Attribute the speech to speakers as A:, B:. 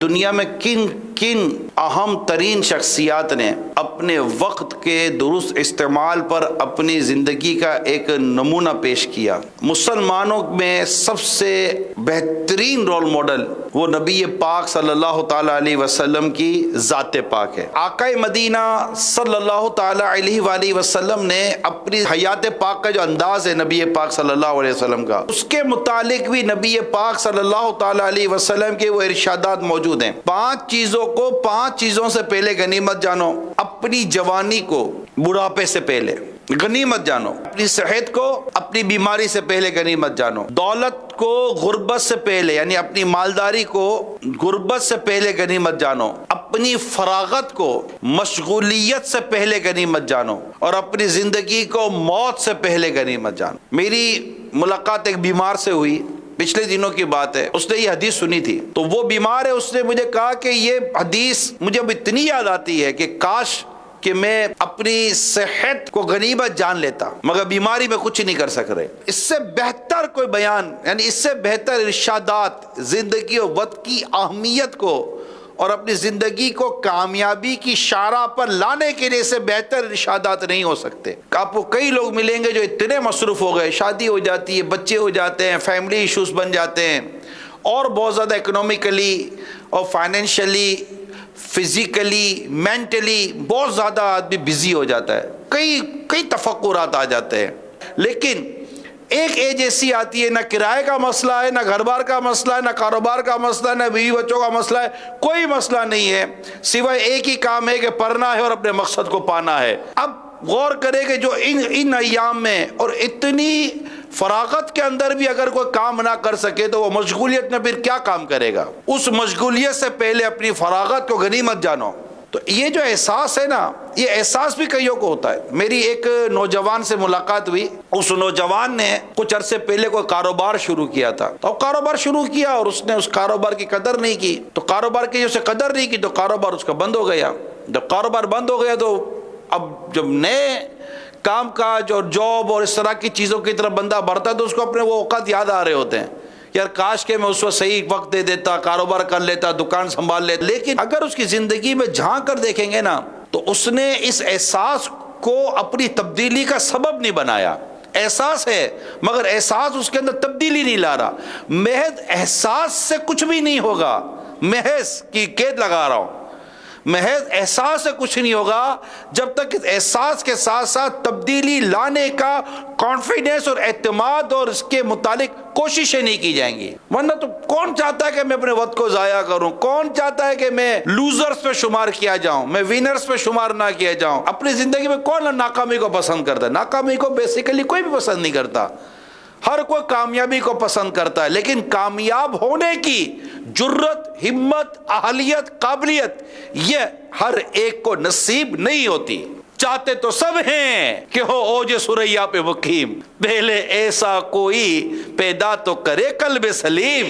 A: دنیا میں کن کن اہم ترین شخصیات نے اپنے وقت کے درست استعمال پر اپنی زندگی کا ایک نمونہ پیش کیا۔ مسلمانوں میں سب سے بہترین رول ماڈل وہ نبی پاک صلی اللہ تعالیٰ علیہ وسلم کی ذات پاک ہے۔ آقا مدینہ صلی اللہ تعالیٰ علیہ وآلہ وسلم نے اپنی حیات پاک کا جو انداز ہے نبی پاک صلی اللہ علیہ وسلم کا، اس کے متعلق بھی نبی پاک صلی اللہ تعالیٰ علیہ وسلم کے وہ ارشادات موجود ہیں۔ 5 چیزوں سے پہلے غنیمت جانو۔ اپنی جوانی کو بڑھاپے سے پہلے غنیمت جانو، اپنی صحت کو اپنی بیماری سے پہلے غنیمت جانو، دولت کو غربت سے پہلے یعنی اپنی مالداری کو غربت سے پہلے غنیمت جانو، اپنی فراغت کو مشغولیت سے پہلے غنیمت جانو، اور اپنی زندگی کو موت سے پہلے غنیمت جانو۔ میری ملاقات ایک بیمار سے ہوئی، پچھلے دنوں کی بات ہے۔ اس نے یہ حدیث سنی تھی، تو وہ بیمار ہے، اس نے مجھے کہا کہ یہ حدیث مجھے اب اتنی یاد آتی ہے کہ کاش کہ میں اپنی صحت کو غنیمت جان لیتا، مگر بیماری میں کچھ نہیں کر سک رہے۔ اس سے بہتر کوئی بیان، یعنی اس سے بہتر ارشادات زندگی و وقت کی اہمیت کو اور اپنی زندگی کو کامیابی کی شارع پر لانے کے لیے سے بہتر ارشادات نہیں ہو سکتے۔ آپ کو کئی لوگ ملیں گے جو اتنے مصروف ہو گئے، شادی ہو جاتی ہے، بچے ہو جاتے ہیں، فیملی ایشوز بن جاتے ہیں، اور بہت زیادہ اکنومیکلی اور فائنینشلی، فزیکلی، مینٹلی بہت زیادہ آدمی بزی ہو جاتا ہے، کئی تفکرات آ جاتے ہیں۔ لیکن ایک ایج ایسی آتی ہے، نہ کرائے کا مسئلہ ہے، نہ گھر بار کا مسئلہ ہے، نہ کاروبار کا مسئلہ ہے، نہ بیوی بچوں کا مسئلہ ہے، کوئی مسئلہ نہیں ہے، سوائے ایک ہی کام ہے کہ پڑھنا ہے اور اپنے مقصد کو پانا ہے۔ اب غور کرے کہ جو ان ایام میں اور اتنی فراغت کے اندر بھی اگر کوئی کام نہ کر سکے تو وہ مشغولیت میں پھر کیا کام کرے گا؟ اس مشغولیت سے پہلے اپنی فراغت کو غنیمت جانو۔ تو یہ جو احساس ہے نا، یہ احساس بھی کئیوں کو ہوتا ہے۔ میری ایک نوجوان سے ملاقات ہوئی، اس نوجوان نے کچھ عرصے پہلے کوئی کاروبار شروع کیا تھا، تو کاروبار شروع کیا اور اس نے اس کاروبار کی قدر نہیں کی، تو کاروبار کی اسے قدر نہیں کی تو کاروبار اس کا بند ہو گیا۔ جب کاروبار بند ہو گیا تو اب جب نئے کام کاج اور جاب اور اس طرح کی چیزوں کی طرف بندہ بڑھتا ہے تو اس کو اپنے وہ اوقات یاد آ رہے ہوتے ہیں، یار کاش کہ میں اس وقت صحیح وقت دے دیتا، کاروبار کر لیتا، دکان سنبھال لیتا۔ لیکن اگر اس کی زندگی میں جھانک کر دیکھیں گے نا تو اس نے اس احساس کو اپنی تبدیلی کا سبب نہیں بنایا۔ احساس ہے مگر احساس اس کے اندر تبدیلی نہیں لا رہا۔ محض احساس سے کچھ بھی نہیں ہوگا، محض کی قید لگا رہا ہوں، محض احساس سے کچھ نہیں ہوگا جب تک اس احساس کے ساتھ ساتھ تبدیلی لانے کا کانفیڈنس اور اعتماد اور اس کے متعلق کوششیں نہیں کی جائیں گی۔ ورنہ تو کون چاہتا ہے کہ میں اپنے وقت کو ضائع کروں؟ کون چاہتا ہے کہ میں لوزرز پہ شمار کیا جاؤں، میں وینرز پہ شمار نہ کیا جاؤں؟ اپنی زندگی میں کون ناکامی کو پسند کرتا ہے؟ ناکامی کو بیسیکلی کوئی بھی پسند نہیں کرتا، ہر کوئی کامیابی کو پسند کرتا ہے، لیکن کامیاب ہونے کی جرت، ہمت، اہلیت، قابلیت یہ ہر ایک کو نصیب نہیں ہوتی۔ چاہتے تو سب ہیں کہ ہو اوج ثریا پہ مقیم، پہلے ایسا کوئی پیدا تو کرے قلب سلیم۔